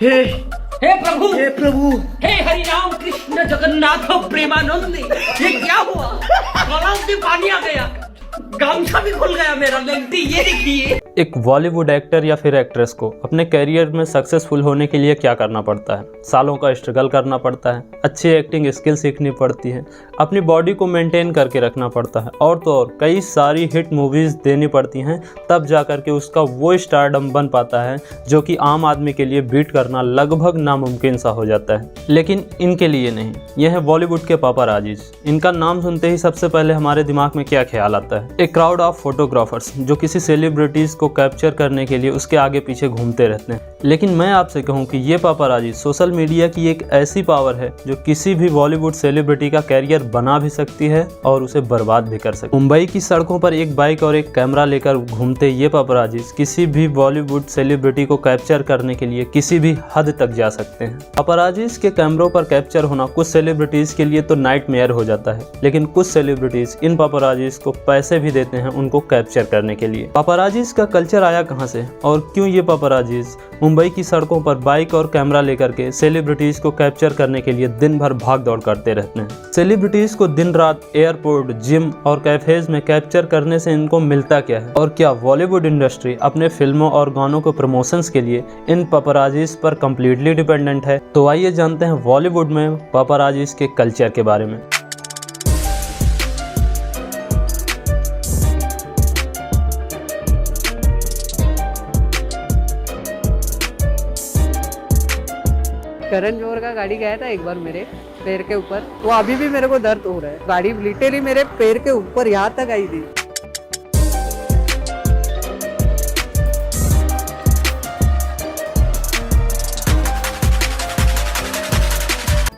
हे हे प्रभु, हे प्रभु, हे हरि राम कृष्ण जगन्नाथ प्रेमानंद, ये क्या हुआ? गलाव से पानी आ गया, गामछा भी खुल गया मेरा। लेंटी ये देखिए। एक बॉलीवुड एक्टर या फिर एक्ट्रेस को अपने करियर में सक्सेसफुल होने के लिए क्या करना पड़ता है? सालों का स्ट्रगल करना पड़ता है, अच्छी एक्टिंग स्किल सीखनी पड़ती है, अपनी बॉडी को मेंटेन करके रखना पड़ता है और तो और कई सारी हिट मूवीज़ देनी पड़ती हैं, तब जा कर के उसका वो स्टारडम बन पाता है जो कि आम आदमी के लिए बीट करना लगभग नामुमकिन सा हो जाता है। लेकिन इनके लिए नहीं, यह है बॉलीवुड के पापाराजीज। इनका नाम सुनते ही सबसे पहले हमारे दिमाग में क्या ख्याल आता है? एक क्राउड ऑफ फोटोग्राफर्स जो किसी सेलिब्रिटीज़ को कैप्चर करने के लिए उसके आगे पीछे घूमते रहते हैं। लेकिन मैं आपसे कहूं कि ये पापाराजी सोशल मीडिया की एक ऐसी पावर है जो किसी भी बॉलीवुड सेलिब्रिटी का कैरियर बना भी सकती है और उसे बर्बाद भी कर सकती है। मुंबई की सड़कों पर एक बाइक और एक कैमरा लेकर घूमते ये पापाराजी किसी भी बॉलीवुड सेलिब्रिटी को कैप्चर करने के लिए किसी भी हद तक जा सकते हैं। पापाराजीज के कैमरों पर कैप्चर होना कुछ सेलिब्रिटीज के लिए तो नाइटमेयर हो जाता है, लेकिन कुछ सेलिब्रिटीज इन पापाराजीज को पैसे भी देते हैं उनको कैप्चर करने के लिए। पापाराजीज का कल्चर आया कहां से और क्यों ये पापाराजीज मुंबई की सड़कों पर बाइक और कैमरा लेकर के सेलिब्रिटीज को कैप्चर करने के लिए दिन भर भाग दौड़ करते रहते हैं? सेलिब्रिटीज को दिन रात एयरपोर्ट, जिम और कैफेज में कैप्चर करने से इनको मिलता क्या है? और क्या बॉलीवुड इंडस्ट्री अपने फिल्मों और गानों को प्रमोशंस के लिए इन पापाराजीज पर कंप्लीटली डिपेंडेंट है? तो आइए जानते हैं बॉलीवुड में पापाराजीज के कल्चर के बारे में। करण जौहर का गाड़ी गया था एक बार मेरे पैर के ऊपर, वो अभी भी मेरे को दर्द हो रहा है। गाड़ी लिटरली मेरे पैर के ऊपर यहाँ तक आई थी।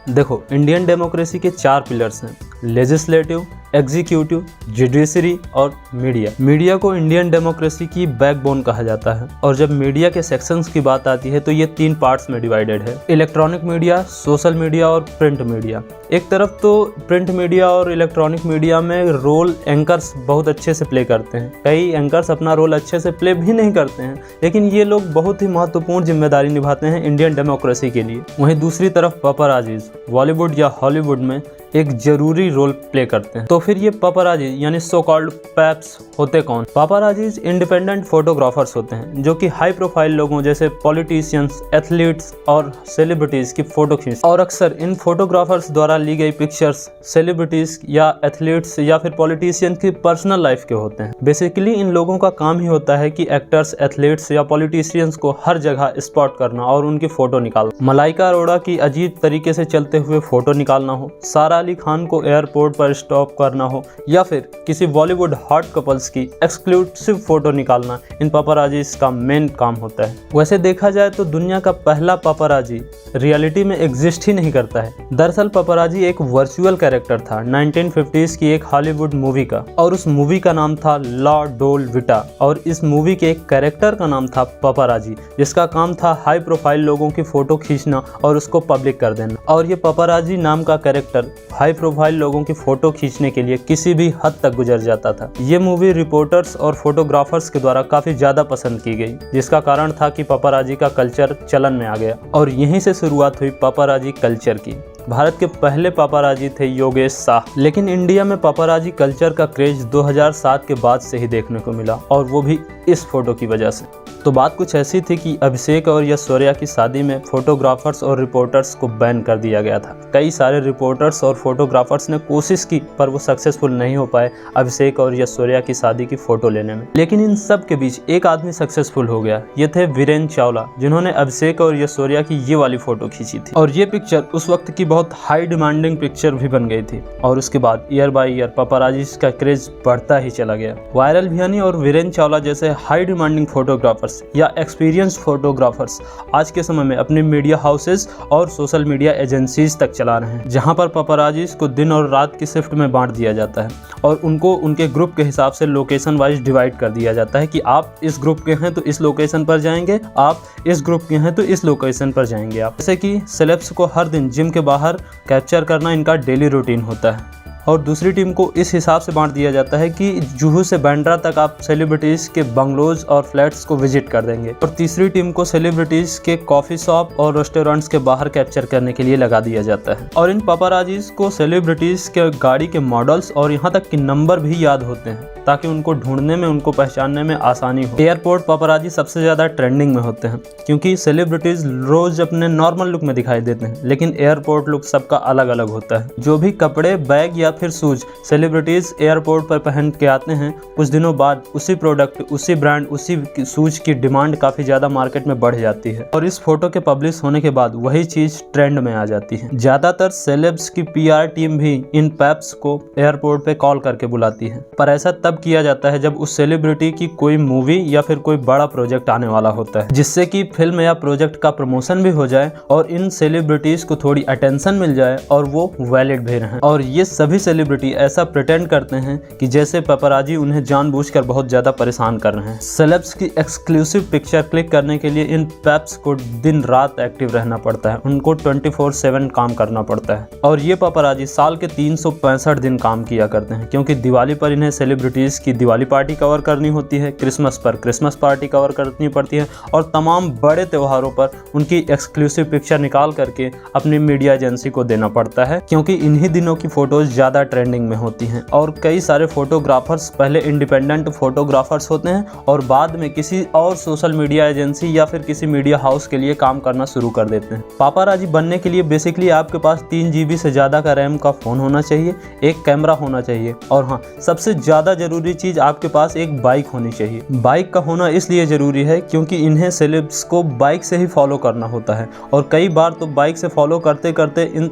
देखो, इंडियन डेमोक्रेसी के 4 पिलर्स हैं: लेजिस्लेटिव, एग्जीक्यूटिव, जुडिशरी और मीडिया। मीडिया को इंडियन डेमोक्रेसी की बैकबोन कहा जाता है और जब मीडिया के सेक्शंस की बात आती है तो ये 3 पार्ट्स में डिवाइडेड है: इलेक्ट्रॉनिक मीडिया, सोशल मीडिया और प्रिंट मीडिया। एक तरफ तो प्रिंट मीडिया और इलेक्ट्रॉनिक मीडिया में रोल एंकर्स बहुत अच्छे से प्ले करते हैं। कई एंकर्स अपना रोल अच्छे से प्ले भी नहीं करते हैं, लेकिन ये लोग बहुत ही महत्वपूर्ण जिम्मेदारी निभाते हैं इंडियन डेमोक्रेसी के लिए। वहीं दूसरी तरफ पापाराजीज बॉलीवुड या हॉलीवुड में एक जरूरी रोल प्ले करते हैं। तो फिर ये पापाराजी यानी सो कॉल्ड पैप्स होते कौन? पापाराजीज इंडिपेंडेंट फोटोग्राफर्स होते हैं जो कि हाई प्रोफाइल लोगों जैसे पॉलिटिशियंस, एथलीट्स और सेलिब्रिटीज की फोटो खींचते हैं और अक्सर इन फोटोग्राफर्स द्वारा ली गई पिक्चर्स सेलिब्रिटीज या एथलीट्स या फिर पॉलिटिशियन की पर्सनल लाइफ के होते हैं। बेसिकली इन लोगों का काम ही होता है कि एक्टर्स, एथलीट्स या पॉलिटिशियंस को हर जगह स्पॉट करना और उनकी फोटो निकालना। मलाइका अरोड़ा की अजीब तरीके से चलते हुए फोटो निकालना हो, सारा अली खान को एयरपोर्ट पर स्टॉप करना हो या फिर किसी बॉलीवुड हॉट कपल्स की एक्सक्लूसिव फोटो निकालना, इन पापाराजीज का मेन काम होता है। वैसे देखा जाए तो दुनिया का पहला पापाराजी रियलिटी में एग्जिस्ट ही नहीं करता है। दरअसल पापाराजी एक वर्चुअल कैरेक्टर था 1950s की एक हॉलीवुड मूवी का, और उस मूवी का नाम था ला डोल विटा और इस मूवी के एक कैरेक्टर का नाम था पापाराजी, जिसका काम था हाई प्रोफाइल लोगों की फोटो खींचना और उसको पब्लिक कर देना। और ये पापाराजी नाम का कैरेक्टर हाई प्रोफाइल लोगों की फोटो खींचने के लिए किसी भी हद तक गुजर जाता था। ये मूवी रिपोर्टर्स और फोटोग्राफर्स के द्वारा काफी ज्यादा पसंद की गई, जिसका कारण था कि पापाराजी का कल्चर चलन में आ गया और यहीं से शुरुआत हुई पापाराजी कल्चर की। भारत के पहले पापाराजी थे योगेश साह, लेकिन इंडिया में पापाराजी कल्चर का क्रेज 2007 के बाद से ही देखने को मिला और वो भी इस फोटो की वजह से। तो बात कुछ ऐसी थी कि अभिषेक और ऐश्वर्या की शादी में फोटोग्राफर्स और रिपोर्टर्स को बैन कर दिया गया था। कई सारे रिपोर्टर्स और फोटोग्राफर्स ने कोशिश की पर वो सक्सेसफुल नहीं हो पाए अभिषेक और ऐश्वर्या की शादी की फोटो लेने में। लेकिन इन सब के बीच एक आदमी सक्सेसफुल हो गया। ये थे वीरेंद्र चावला, जिन्होंने अभिषेक और ऐश्वर्या की ये वाली फोटो खींची थी और ये पिक्चर उस वक्त की बहुत हाई डिमांडिंग पिक्चर भी बन गई थी। और उसके बाद ईयर बाय ईयर पापाराजी का क्रेज बढ़ता ही चला गया। वायरल भियानी और वीरेंद्र चावला जैसे हाई डिमांडिंग फोटोग्राफर्स या एक्सपीरियंस फोटोग्राफर्स आज के समय में अपने मीडिया हाउसेस और सोशल मीडिया एजेंसीज तक चला रहे हैं, जहां पर पापाराजीज को दिन और रात की शिफ्ट में बांट दिया जाता है और उनको उनके ग्रुप के हिसाब से लोकेशन वाइज डिवाइड कर दिया जाता है कि आप इस ग्रुप के हैं तो इस लोकेशन पर जाएंगे, आप इस ग्रुप के हैं तो इस लोकेशन पर जाएंगे आप। जैसे कि सेलेब्स को हर दिन जिम के बाहर कैप्चर करना इनका डेली रूटीन होता है। और दूसरी टीम को इस हिसाब से बांट दिया जाता है कि जुहू से बांद्रा तक आप सेलिब्रिटीज के बंगलोज और फ्लैट्स को विजिट कर देंगे, और तीसरी टीम को सेलिब्रिटीज के कॉफी शॉप और रेस्टोरेंट्स के बाहर कैप्चर करने के लिए लगा दिया जाता है। और इन पापाराजीज को सेलिब्रिटीज के गाड़ी के मॉडल्स और यहाँ तक कि नंबर भी याद होते हैं ताकि उनको ढूंढने में, उनको पहचानने में आसानी हो। एयरपोर्ट पापाराजी सबसे ज्यादा ट्रेंडिंग में होते हैं क्योंकि सेलिब्रिटीज रोज अपने नॉर्मल लुक में दिखाई देते हैं, लेकिन एयरपोर्ट लुक सबका अलग अलग होता है। जो भी कपड़े, बैग या फिर शूज सेलिब्रिटीज एयरपोर्ट पर पहन के आते हैं, कुछ दिनों बाद उसी प्रोडक्ट, उसी ब्रांड, उसी शूज की डिमांड काफी ज्यादा मार्केट में बढ़ जाती है और इस फोटो के पब्लिश होने के बाद वही चीज ट्रेंड में आ जाती है। ज्यादातर सेलेब्स की PR टीम भी इन पैप्स को एयरपोर्ट पे कॉल करके बुलाती है, पर ऐसा तब किया जाता है जब उस सेलिब्रिटी की कोई मूवी या फिर कोई बड़ा प्रोजेक्ट आने वाला होता है, जिससे कि फिल्म या प्रोजेक्ट का प्रमोशन भी हो जाए और इन सेलिब्रिटीज को थोड़ी अटेंशन मिल जाए और वो वैलिड भी रहें। और ये सभी सेलिब्रिटी ऐसा प्रिटेंड करते हैं कि जैसे पापाराजी उन्हें जानबूझकर बहुत ज्यादा परेशान कर रहे हैं। सेलेब्स की एक्सक्लूसिव पिक्चर क्लिक करने के लिए इन पैप्स को दिन रात एक्टिव रहना पड़ता है, उनको 24/7 काम करना पड़ता है। और ये पापाराजी साल के 365 दिन काम किया करते हैं क्योंकि दिवाली पर इन्हें सेलिब्रिटीज की दिवाली पार्टी कवर करनी होती है, क्रिसमस पर क्रिसमस पार्टी कवर करनी पड़ती है और तमाम बड़े त्योहारों पर उनकी एक्सक्लूसिव पिक्चर निकाल करके अपनी मीडिया एजेंसी को देना पड़ता है क्योंकि इन्हीं दिनों की फोटोज ज्यादा ट्रेंडिंग में होती हैं। और कई सारे फोटोग्राफर्स पहले इंडिपेंडेंट फोटोग्राफर्स होते हैं और बाद में किसी और सोशल मीडिया एजेंसी या फिर किसी मीडिया हाउस के लिए काम करना शुरू कर देते हैं। पापाराजी बनने के लिए बेसिकली आपके पास 3 GB से ज्यादा का रैम का फोन होना चाहिए, एक कैमरा होना चाहिए और हाँ, सबसे ज्यादा जरूरी चीज आपके पास एक बाइक होनी चाहिए। बाइक का होना इसलिए जरूरी है क्योंकि इन्हें सेलेब्स को बाइक से ही फॉलो करना होता है और कई बार तो बाइक से फॉलो करते करते इन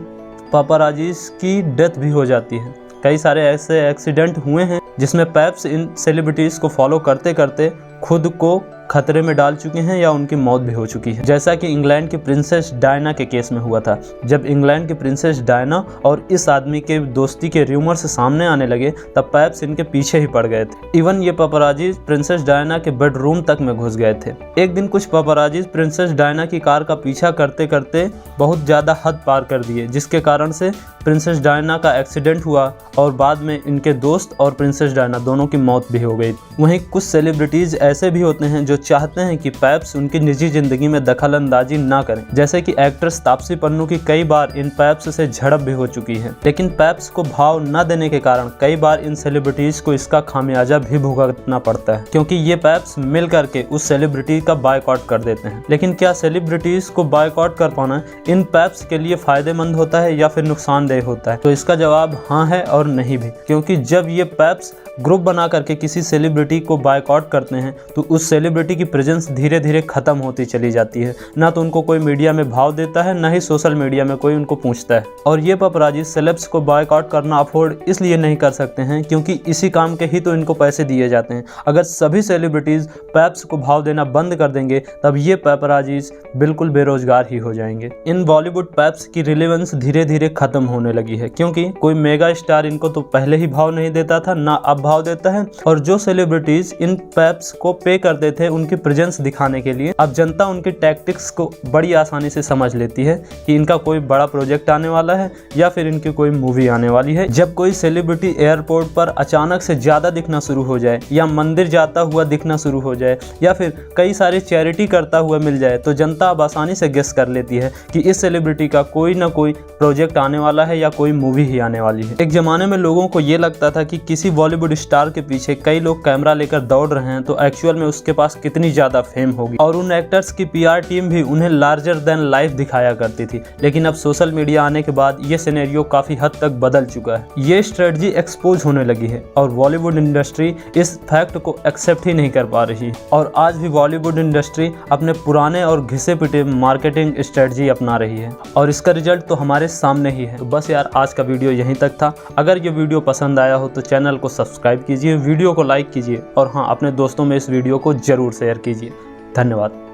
पापाराजीज की डेथ भी हो जाती है। कई सारे ऐसे एक्सीडेंट हुए हैं जिसमें पैप्स इन सेलिब्रिटीज को फॉलो करते करते खुद को खतरे में डाल चुके हैं या उनकी मौत भी हो चुकी है, जैसा कि इंग्लैंड की प्रिंसेस डायना के केस में हुआ था। जब इंग्लैंड की प्रिंसेस डायना और इस आदमी के दोस्ती के र्यूमर्स सामने आने लगे तब पैप्स इनके पीछे ही पड़ गए थे। इवन ये पापाराजी प्रिंसेस डायना के बेडरूम तक में घुस गए थे। एक दिन कुछ पापाराजी प्रिंसेस डायना की कार का पीछा करते करते बहुत ज्यादा हद पार कर दिए, जिसके कारण से प्रिंसेस डायना का एक्सीडेंट हुआ और बाद में इनके दोस्त और प्रिंसेस डायना दोनों की मौत भी हो गई। वहीं कुछ सेलिब्रिटीज ऐसे भी होते हैं जो चाहते हैं कि पैप्स उनकी निजी जिंदगी में दखल अंदाजी ना करें, जैसे कि एक्ट्रेस तापसी पन्नू की कई बार इन पैप्स से झड़प भी हो चुकी है। लेकिन पैप्स को भाव न देने के कारण कई बार इन सेलिब्रिटीज को इसका खामियाजा भी भुगतना पड़ता है क्योंकि ये पैप्स मिल करके उस सेलिब्रिटी का बायकॉट कर देते हैं। लेकिन क्या सेलिब्रिटीज को बायकॉट कर पाना इन पैप्स के लिए फायदेमंद होता है या फिर नुकसानदेह होता है? तो इसका जवाब हाँ है और नहीं भी, क्योंकि जब ये पैप्स ग्रुप बना करके किसी सेलिब्रिटी को बायकॉट करते हैं तो उस सेलिब्रिटी की प्रेजेंस धीरे धीरे खत्म होती चली जाती है। ना तो उनको कोई मीडिया में भाव देता है, ना ही सोशल मीडिया में कोई उनको पूछता है। और ये पापाराजी सेलेब्स को बायकॉट करना अफोर्ड इसलिए नहीं कर सकते हैं क्योंकि इसी काम के ही तो इनको पैसे दिए जाते हैं। अगर सभी सेलिब्रिटीज पैप्स को भाव देना बंद कर देंगे तब ये पापाराजीज बिल्कुल बेरोजगार ही हो जाएंगे। इन बॉलीवुड पैप्स की रिलेवेंस धीरे धीरे खत्म होने लगी है क्योंकि कोई मेगा स्टार इनको तो पहले ही भाव नहीं देता था, ना अब भाव देता है। और जो सेलिब्रिटीज इन पैप्स को पे करते थे उनकी प्रेजेंस दिखाने के लिए, अब जनता उनकी टैक्टिक्स को बड़ी आसानी से समझ लेती है कि इनका कोई बड़ा प्रोजेक्ट आने वाला है या फिर इनकी कोई मूवी आने वाली है। जब कोई सेलिब्रिटी एयरपोर्ट पर अचानक से ज्यादा दिखना शुरू हो जाए या मंदिर जाता हुआ दिखना शुरू हो जाए या फिर कई सारी चैरिटी करता हुआ मिल जाए तो जनता अब आसानी से गेस कर लेती है कि इस सेलिब्रिटी का कोई ना कोई प्रोजेक्ट आने वाला है या कोई मूवी ही आने वाली है। एक जमाने में लोगों को ये लगता था कि किसी बॉलीवुड स्टार के पीछे कई लोग कैमरा लेकर दौड़ रहे हैं तो एक्चुअल में उसके पास कितनी ज्यादा फेम होगी, और उन एक्टर्स की PR टीम भी उन्हें लार्जर देन लाइफ दिखाया करती थी। लेकिन अब सोशल मीडिया आने के बाद ये सिनेरियो काफी हद तक बदल चुका है। ये स्ट्रेटजी एक्सपोज होने लगी है और बॉलीवुड इंडस्ट्री इस फैक्ट को एक्सेप्ट ही नहीं कर पा रही है और आज भी बॉलीवुड इंडस्ट्री अपने पुराने और घिसे पिटे मार्केटिंग स्ट्रेटजी अपना रही है और इसका रिजल्ट तो हमारे सामने ही है। तो बस यार, आज का वीडियो यहीं तक था। अगर ये वीडियो पसंद आया हो तो चैनल को सब्सक्राइब कीजिए, वीडियो को लाइक कीजिए और हाँ, अपने दोस्तों में इस वीडियो को जरूर शेयर कीजिए। धन्यवाद।